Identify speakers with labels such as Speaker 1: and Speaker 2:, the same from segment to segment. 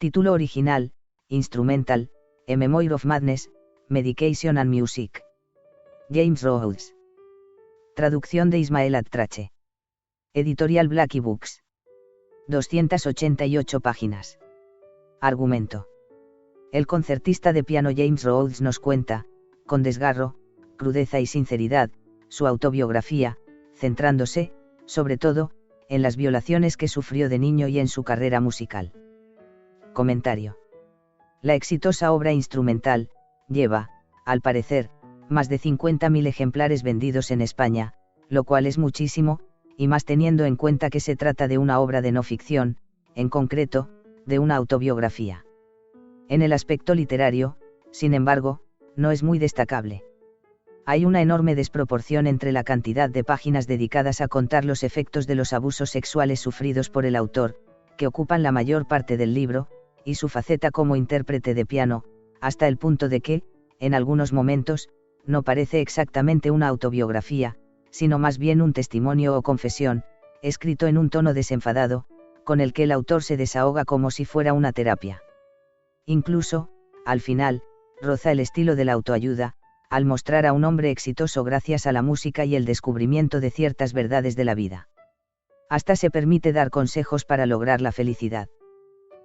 Speaker 1: Título original, Instrumental, A Memory of Madness, Medication and Music. James Rhodes. Traducción de Ismael Attrache. Editorial Blackie Books. 288 páginas. Argumento. El concertista de piano James Rhodes nos cuenta, con desgarro, crudeza y sinceridad, su autobiografía, centrándose, sobre todo, en las violaciones que sufrió de niño y en su carrera musical. Comentario. La exitosa obra instrumental, lleva, al parecer, más de 50.000 ejemplares vendidos en España, lo cual es muchísimo, y más teniendo en cuenta que se trata de una obra de no ficción, en concreto, de una autobiografía. En el aspecto literario, sin embargo, no es muy destacable. Hay una enorme desproporción entre la cantidad de páginas dedicadas a contar los efectos de los abusos sexuales sufridos por el autor, que ocupan la mayor parte del libro, y su faceta como intérprete de piano, hasta el punto de que, en algunos momentos, no parece exactamente una autobiografía, sino más bien un testimonio o confesión, escrito en un tono desenfadado, con el que el autor se desahoga como si fuera una terapia. Incluso, al final, roza el estilo de la autoayuda, al mostrar a un hombre exitoso gracias a la música y el descubrimiento de ciertas verdades de la vida. Hasta se permite dar consejos para lograr la felicidad.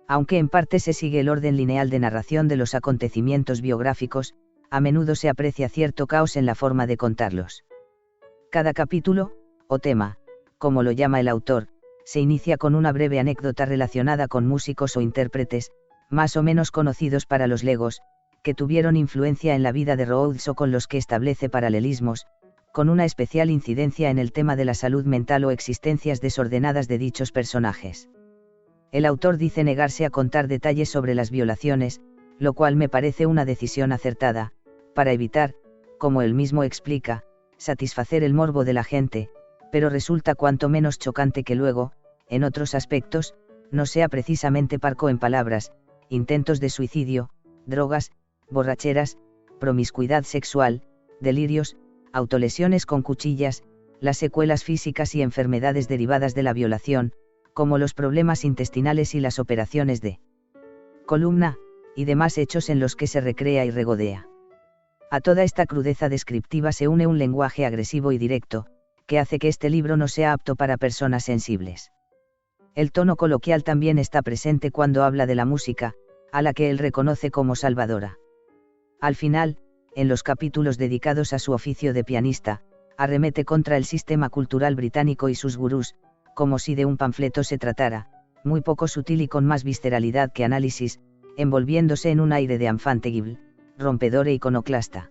Speaker 1: Aunque en parte se sigue el orden lineal de narración de los acontecimientos biográficos, a menudo se aprecia cierto caos en la forma de contarlos. Cada capítulo, o tema, como lo llama el autor, se inicia con una breve anécdota relacionada con músicos o intérpretes, más o menos conocidos para los legos, que tuvieron influencia en la vida de Rhodes o con los que establece paralelismos, con una especial incidencia en el tema de la salud mental o existencias desordenadas de dichos personajes. El autor dice negarse a contar detalles sobre las violaciones, lo cual me parece una decisión acertada, para evitar, como él mismo explica, satisfacer el morbo de la gente, pero resulta cuanto menos chocante que luego, en otros aspectos, no sea precisamente parco en palabras, intentos de suicidio, drogas, borracheras, promiscuidad sexual, delirios, autolesiones con cuchillas, las secuelas físicas y enfermedades derivadas de la violación, como los problemas intestinales y las operaciones de columna, y demás hechos en los que se recrea y regodea. A toda esta crudeza descriptiva se une un lenguaje agresivo y directo, que hace que este libro no sea apto para personas sensibles. El tono coloquial también está presente cuando habla de la música, a la que él reconoce como salvadora. Al final, en los capítulos dedicados a su oficio de pianista, arremete contra el sistema cultural británico y sus gurús, como si de un panfleto se tratara, muy poco sutil y con más visceralidad que análisis, envolviéndose en un aire de enfant terrible, rompedor e iconoclasta.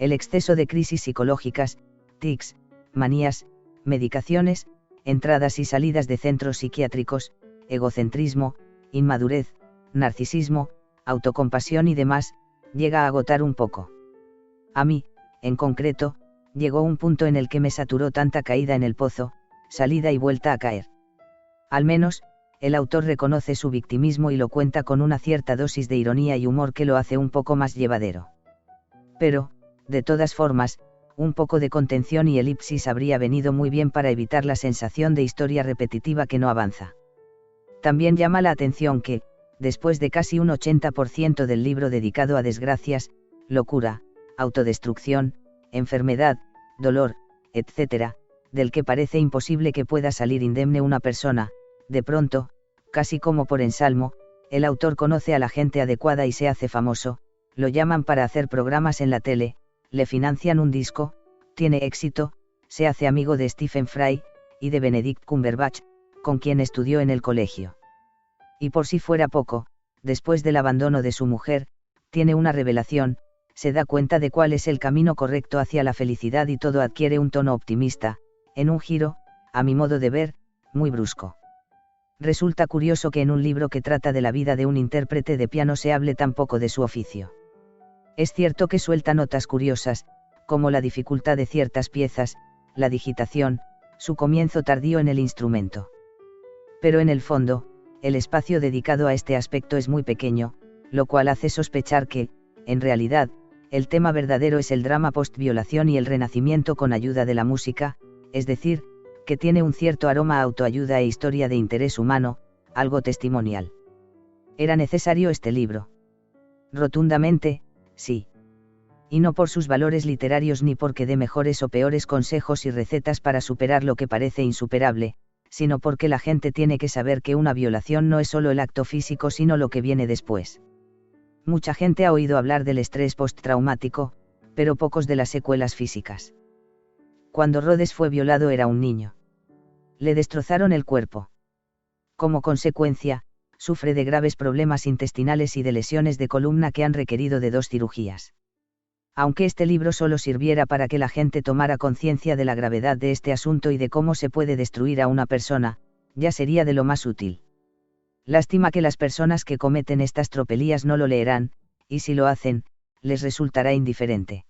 Speaker 1: El exceso de crisis psicológicas, tics, manías, medicaciones, entradas y salidas de centros psiquiátricos, egocentrismo, inmadurez, narcisismo, autocompasión y demás, llega a agotar un poco. A mí, en concreto, llegó un punto en el que me saturó tanta caída en el pozo, salida y vuelta a caer. Al menos, el autor reconoce su victimismo y lo cuenta con una cierta dosis de ironía y humor que lo hace un poco más llevadero. Pero, de todas formas, un poco de contención y elipsis habría venido muy bien para evitar la sensación de historia repetitiva que no avanza. También llama la atención que, después de casi un 80% del libro dedicado a desgracias, locura, autodestrucción, enfermedad, dolor, etc., del que parece imposible que pueda salir indemne una persona, de pronto, casi como por ensalmo, el autor conoce a la gente adecuada y se hace famoso, lo llaman para hacer programas en la tele, le financian un disco, tiene éxito, se hace amigo de Stephen Fry, y de Benedict Cumberbatch, con quien estudió en el colegio. Y por si fuera poco, después del abandono de su mujer, tiene una revelación, se da cuenta de cuál es el camino correcto hacia la felicidad y todo adquiere un tono optimista, en un giro, a mi modo de ver, muy brusco. Resulta curioso que en un libro que trata de la vida de un intérprete de piano se hable tan poco de su oficio. Es cierto que suelta notas curiosas, como la dificultad de ciertas piezas, la digitación, su comienzo tardío en el instrumento. Pero en el fondo, el espacio dedicado a este aspecto es muy pequeño, lo cual hace sospechar que, en realidad, el tema verdadero es el drama post-violación y el renacimiento con ayuda de la música, es decir, que tiene un cierto aroma a autoayuda e historia de interés humano, algo testimonial. Era necesario este libro. Rotundamente, sí. Y no por sus valores literarios ni porque dé mejores o peores consejos y recetas para superar lo que parece insuperable, sino porque la gente tiene que saber que una violación no es solo el acto físico sino lo que viene después. Mucha gente ha oído hablar del estrés postraumático, pero pocos de las secuelas físicas. Cuando Rhodes fue violado era un niño. Le destrozaron el cuerpo. Como consecuencia, sufre de graves problemas intestinales y de lesiones de columna que han requerido de 2 cirugías. Aunque este libro solo sirviera para que la gente tomara conciencia de la gravedad de este asunto y de cómo se puede destruir a una persona, ya sería de lo más útil. Lástima que las personas que cometen estas tropelías no lo leerán, y si lo hacen, les resultará indiferente.